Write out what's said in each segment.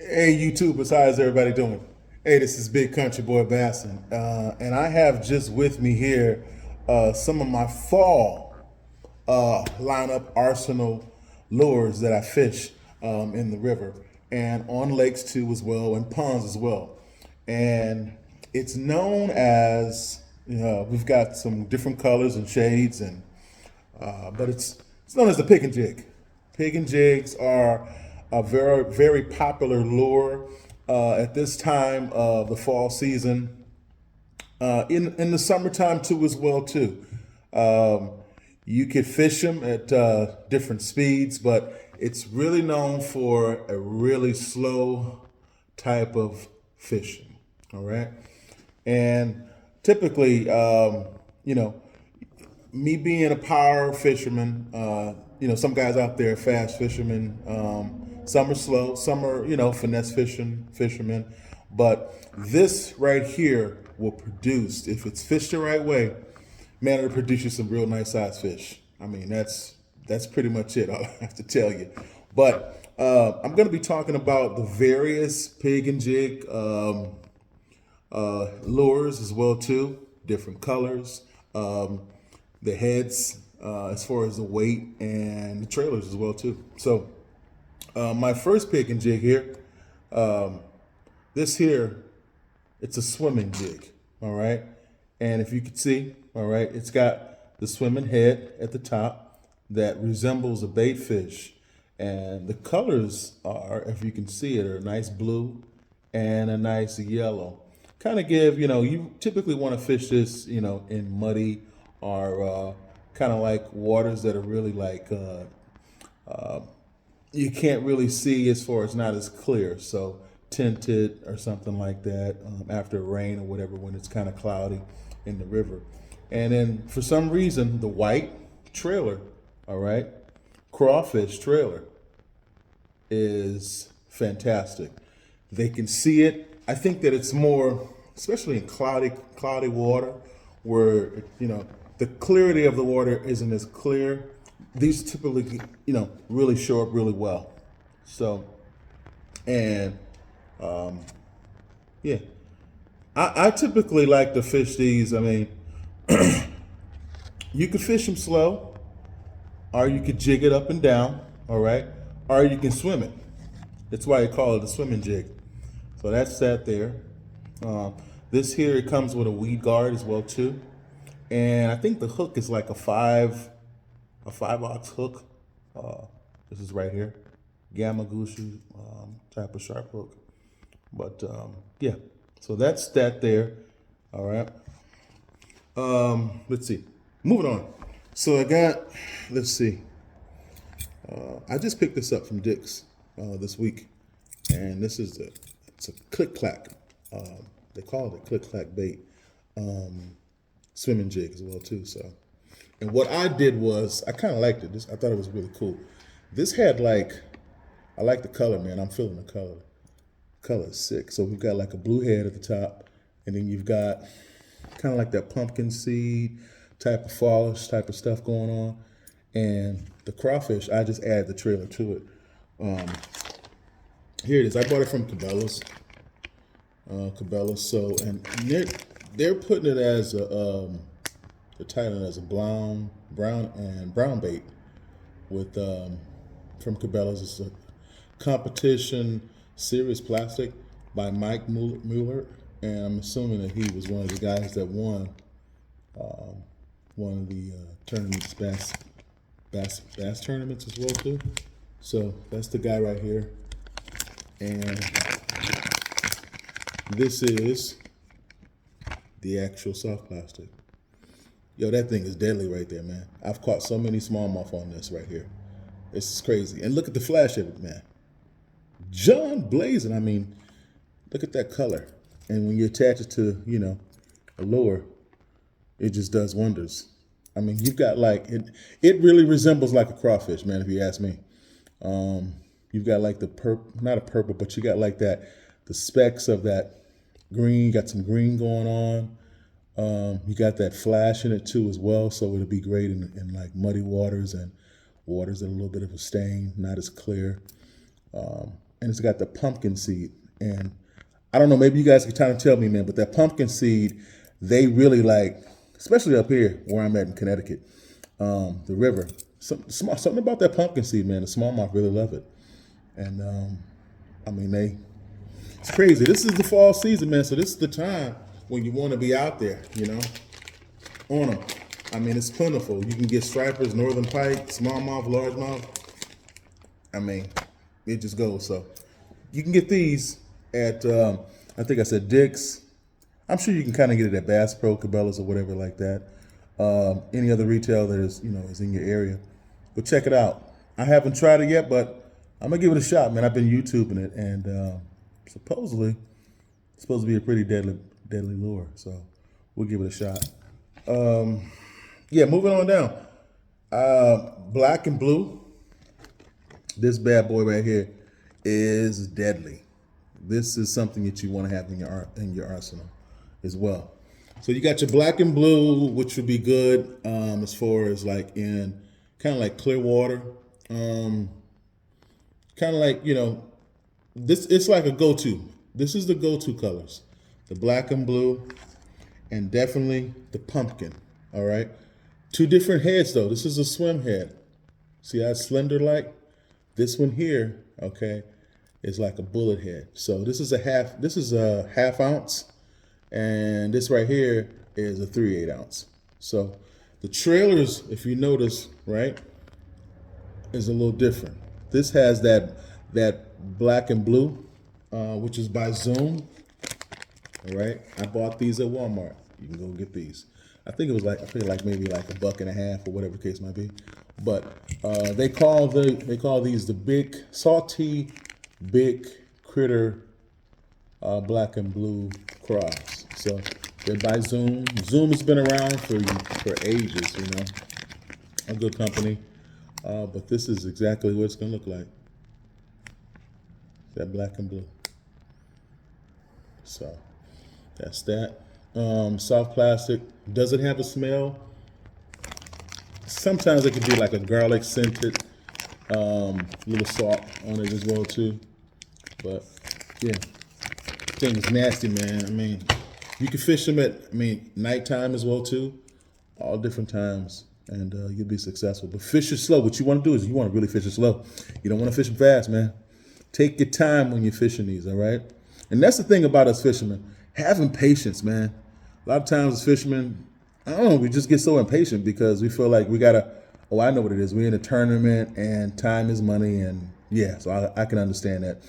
Hey YouTubers, how's everybody doing? Hey, this is Big Country Boy Bassin, and I have just with me here some of my fall lineup arsenal lures that I fish in the river and on lakes too as well and ponds as well. And it's known as we've got some different colors and shades and but it's known as the pig and jig. Pig and jigs are a very popular lure at this time of the fall season. In the summertime too as well too. Um, you could fish them at different speeds, but it's really known for a really slow type of fishing. All right, and typically, you know, me being a power fisherman, some guys out there are fast fishermen. Some are slow, some are, finesse fishermen. But this right here will produce, if it's fished the right way, man, it'll produce you some real nice sized fish. I mean, that's pretty much it. All I have to tell you. But I'm going to be talking about the various pig and jig lures as well too, different colors, the heads as far as the weight, and the trailers as well too. So my first pig and jig here, this here, it's a swimming jig, all right? And if you can see, all right, it's got the swimming head at the top that resembles a bait fish. And the colors are, if you can see it, are a nice blue and a nice yellow. Kind of give, you typically want to fish this, in muddy or kind of like waters that are really like you can't really see as far as not as clear. So tinted or something like that after rain or whatever when it's kind of cloudy in the river. And then for some reason, the white trailer, all right, crawfish trailer is fantastic. They can see it. I think that it's more, especially in cloudy water, where the clarity of the water isn't as clear. These typically, really show up really well. So, and yeah, I typically like to fish these. I mean, you could fish them slow, or you could jig it up and down, all right, or you can swim it. That's why they call it a swimming jig. So that's that there. Um, this here, it comes with a weed guard as well too, and I think the hook is like a 5 ox hook. Uh, this is right here, gamma gushy type of sharp hook. But yeah, so that's that there. All right. Let's see. Moving on. So I got. Let's see. I just picked this up from Dick's this week, and it's a click clack. They call it click clack bait swimming jig as well too. So, and what I did was I kind of liked it. I thought it was really cool. This had I like the color, man. I'm feeling the color. Color is sick. So we've got like a blue head at the top, and then you've got kind of like that pumpkin seed type of fallish type of stuff going on. And the crawfish, I just add the trailer to it. Here it is. I bought it from Cabela's. Cabela's. So, and they're putting it as they're titling it as a brown bait with from Cabela's. It's a competition serious plastic by Mike Mueller, and I'm assuming that he was one of the guys that won one of the tournaments, bass tournaments as well too. So that's the guy right here, and this is the actual soft plastic. Yo, that thing is deadly right there, man. I've caught so many smallmouth on this right here. This is crazy. And look at the flash of it, man. John blazing. I mean, look at that color. And when you attach it to, a lure, it just does wonders. I mean, you've got it really resembles like a crawfish, man, if you ask me. You've got like not a purple, but you got like the specks of that green, got some green going on. You got that flash in it too as well, so it'll be great in like muddy waters and waters that are a little bit of a stain, not as clear. and it's got the pumpkin seed. And I don't know, maybe you guys can kind of tell me, man, but that pumpkin seed, they really like, especially up here where I'm at in Connecticut, the river. Something about that pumpkin seed, man. The smallmouth really love it. And I mean, it's crazy. This is the fall season, man. So this is the time when you want to be out there, on them. I mean, it's plentiful. You can get stripers, northern pike, smallmouth, largemouth. I mean, it just goes. So you can get these at, I think I said Dick's. I'm sure you can kind of get it at Bass Pro, Cabela's, or whatever like that. Any other retail that is, is in your area. But check it out. I haven't tried it yet, but I'm gonna give it a shot, man. I've been YouTubing it, and supposedly it's supposed to be a pretty deadly lure. So we'll give it a shot. Yeah, moving on down. Black and blue. This bad boy right here is deadly. This is something that you want to have in your arsenal as well. So you got your black and blue, which would be good as far as like in kind of like clear water. Kind of like, this, it's like a go-to. This is the go-to colors. The black and blue, and definitely the pumpkin, all right? Two different heads though. This is a swim head. See how it's slender like? This one here, okay, is like a bullet head. So this is a half ounce, and this right here is a 3/8 ounce. So the trailers, if you notice, right, is a little different. This has that black and blue, which is by Zoom. All right, I bought these at Walmart. You can go get these. I think it was like maybe like $1.50 or whatever the case might be. But they call these the big salty big critter black and blue cross. So they're by Zoom. Zoom has been around for ages, a good company. But this is exactly what it's gonna look like. That black and blue. So that's that. Soft plastic. Does it have a smell? Sometimes it could be like a garlic scented, little salt on it as well too. But yeah, thing is nasty, man. I mean, you can fish them at nighttime as well too, all different times, and you'll be successful. But fish it slow. What you want to do is you want to really fish it slow. You don't want to fish them fast, man. Take your time when you're fishing these, all right? And that's the thing about us fishermen, having patience, man. A lot of times as fishermen, I don't know, we just get so impatient because we feel like we gotta, I know what it is. We're in a tournament and time is money, and yeah, so I can understand that.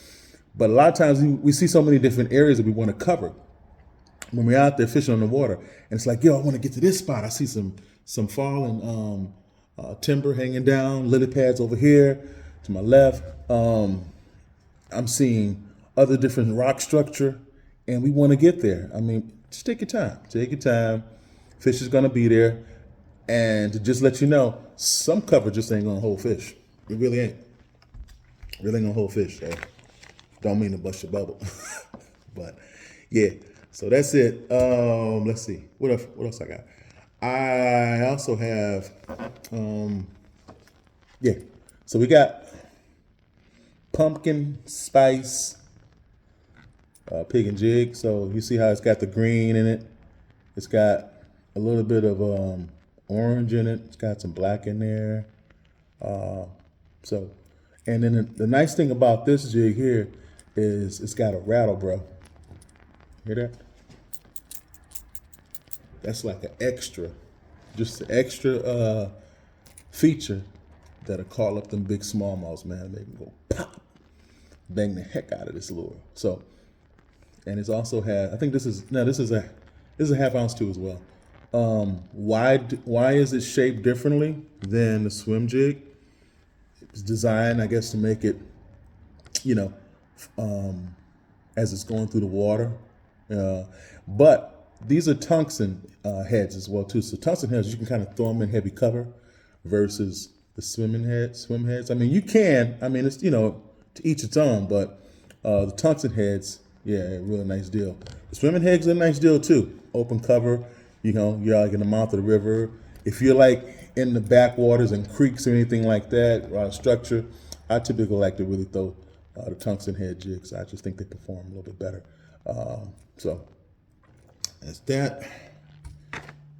But a lot of times we see so many different areas that we want to cover when we're out there fishing on the water. And it's like, I want to get to this spot. I see some fallen timber hanging down, lily pads over here to my left. I'm seeing other different rock structure, and we want to get there. I mean, just take your time. Take your time. Fish is going to be there. And to just let you know, some cover just ain't going to hold fish. It really ain't. Really ain't going to hold fish. So don't mean to bust your bubble. But yeah, so that's it. Let's see. What else I got? I also have, so we got pumpkin spice Pigin jig. So you see how it's got the green in it. It's got a little bit of orange in it. It's got some black in there. And then the nice thing about this jig here is it's got a rattle, bro. Hear that? That's like an extra, just an extra feature that'll call up them big smallmouths, man. They can go pop, bang the heck out of this lure. So, and it's also had, I think this is a half ounce too as well. Why is it shaped differently than the swim jig? It's designed, I guess, to make it, as it's going through the water. But these are tungsten heads as well too. So tungsten heads, you can kind of throw them in heavy cover versus the swim heads. I mean, you can. I mean, it's to each its own. But the tungsten heads, yeah, really nice deal. The swimming heads are a nice deal too. Open cover. You're like in the mouth of the river. If you're like in the backwaters and creeks or anything like that, structure, I typically like to really throw the tungsten head jigs. I just think they perform a little bit better. So that's that.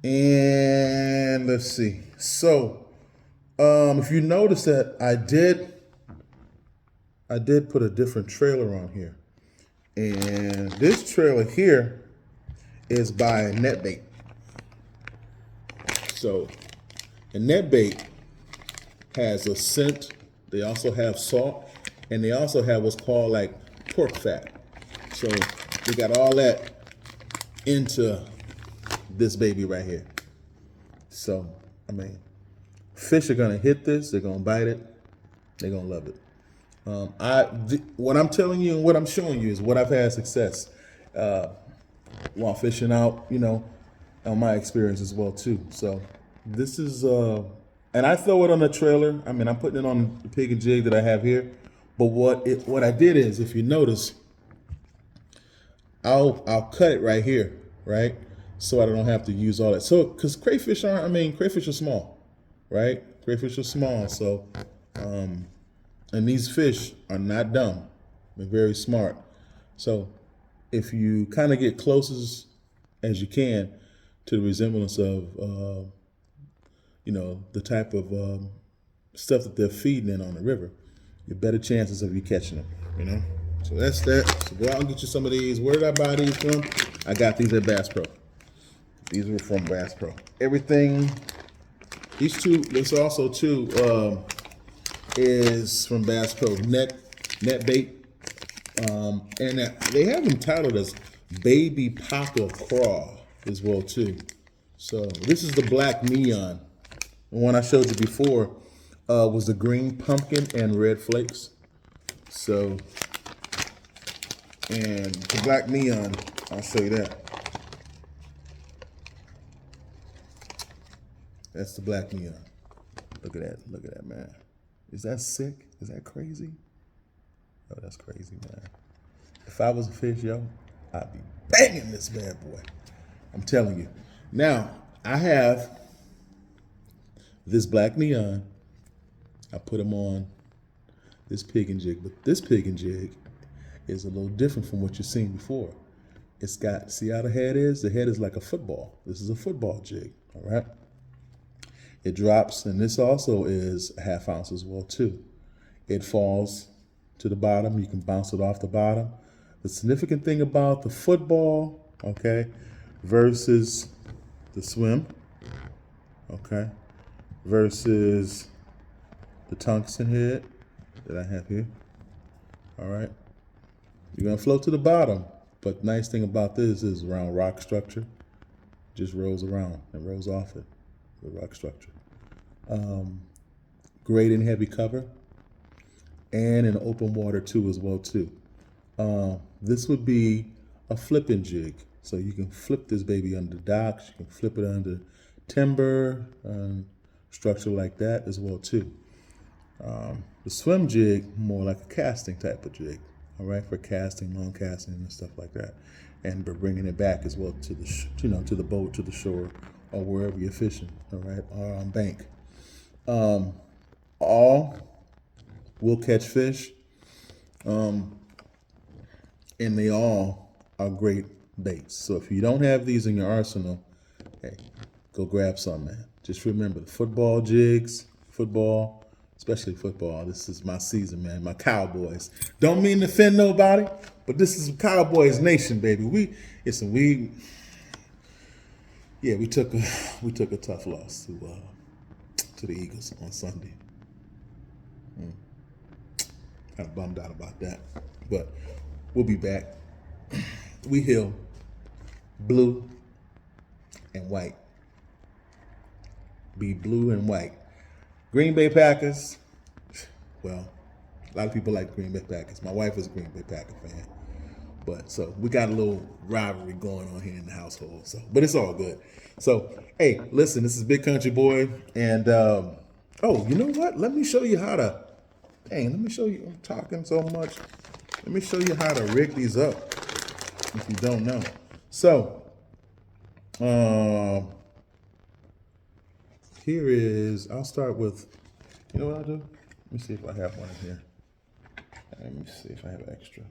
And let's see. So if you notice that I did put a different trailer on here. And this trailer here is by Netbait. So, and Netbait has a scent. They also have salt, and they also have what's called like pork fat. So they got all that into this baby right here. So, I mean, fish are gonna hit this. They're gonna bite it. They're gonna love it. What I'm telling you and what I'm showing you is what I've had success while fishing out, you know, on my experience as well too. So this is, and I throw it on the trailer. I mean, I'm putting it on the Pigin jig that I have here. But what I did is, if you notice, I'll cut it right here, right? So I don't have to use all that. So, because crayfish are small, right? Crayfish are small, so, and these fish are not dumb. They're very smart. So if you kind of get close as you can to the resemblance of, you know, the type of stuff that they're feeding in on the river, you better chances of you catching them, you know? So that's that. So go out and get you some of these. Where did I buy these from? I got these at Bass Pro. These were from Bass Pro. Everything, these two, this also too, is from Bass Pro, Netbait. And they have them titled as Baby Papa Craw as well too. So this is the black neon. The one I showed you before was the green pumpkin and red flakes. So, and the black neon, I'll show you that. That's the black neon. Look at that, man. Is that sick? Is that crazy? Oh, that's crazy, man. If I was a fish, yo, I'd be banging this bad boy. I'm telling you. Now, I have this black neon. I put them on this Pigin jig, but this Pigin jig is a little different from what you've seen before. It's got, see how the head is? The head is like a football. This is a football jig, all right? It drops, and this also is a ½ ounce as well too. It falls to the bottom. You can bounce it off the bottom. The significant thing about the football, okay, versus the swim, okay, versus the tungsten head that I have here, all right, you're gonna float to the bottom, but nice thing about this is around rock structure, just rolls around and rolls off it, the rock structure. Great and heavy cover, and in open water too as well too. This would be a flipping jig. So you can flip this baby under docks, you can flip it under timber, structure like that as well too. The swim jig, more like a casting type of jig, all right, for casting, long casting and stuff like that. And we're bringing it back as well to the, to the boat, to the shore, or wherever you're fishing, all right, or on bank. All will catch fish, and they all are great baits. So if you don't have these in your arsenal, hey, go grab some, man. Just remember the football jigs, football, especially football. This is my season, man. My Cowboys. Don't mean to offend nobody, but this is Cowboys Nation, baby. We took a tough loss to the Eagles on Sunday. Kind of bummed out about that, but we'll be back. We heal blue and white. Be blue and white. Green Bay Packers. Well, a lot of people like Green Bay Packers. My wife is a Green Bay Packer fan. But so we got a little rivalry going on here in the household. So, but it's all good. So, hey, listen, this is Big Country Boy, and oh, you know what? Let me show you how to. Let me show you. I'm talking so much. Let me show you how to rig these up. If you don't know, so here is. I'll start with. You know what I'll do? Let me see if I have one in here. Let me see if I have extra.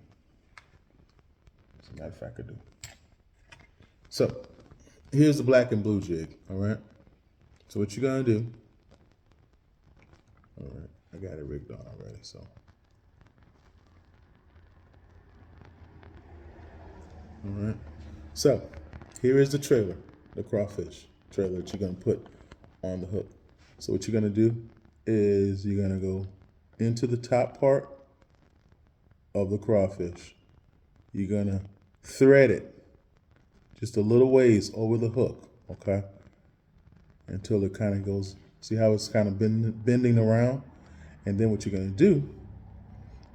As a matter of fact, I do. So here's the black and blue jig, all right? So what you're gonna do, all right, I got it rigged on already, so. All right, so here is the trailer, the crawfish trailer that you're gonna put on the hook. So what you're gonna do is you're gonna go into the top part of the crawfish. You're gonna thread it just a little ways over the hook, okay? Until it kind of goes, see how it's kind of bending around? And then what you're gonna do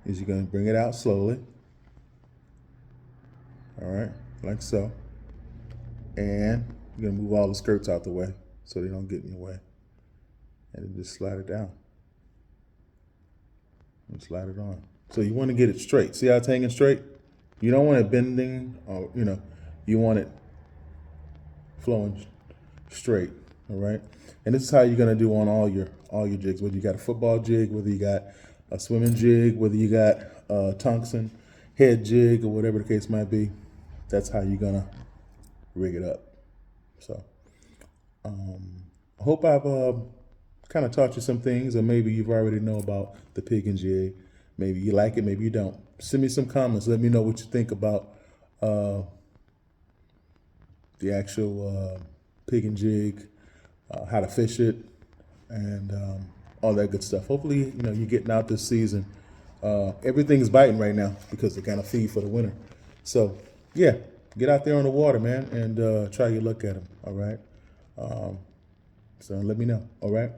is you're gonna bring it out slowly. All right, like so. And you're gonna move all the skirts out the way so they don't get in your way. And then just slide it down. And slide it on. So you wanna get it straight. See how it's hanging straight? You don't want it bending, or, you want it flowing straight, all right? And this is how you're gonna do on all your jigs, whether you got a football jig, whether you got a swimming jig, whether you got a tungsten head jig, or whatever the case might be. That's how you're gonna rig it up. So I hope I've kind of taught you some things, or maybe you've already know about the Pigin jig. Maybe you like it, maybe you don't. Send me some comments. Let me know what you think about the actual Pigin jig, how to fish it, and all that good stuff. Hopefully, you're getting out this season. Everything's biting right now because they kind of feed for the winter. So, yeah, get out there on the water, man, and try your luck at them, all right? So let me know, all right?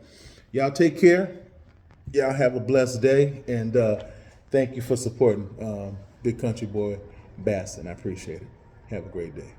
Y'all take care. Y'all have a blessed day, and thank you for supporting Big Country Boy Bassin. I appreciate it. Have a great day.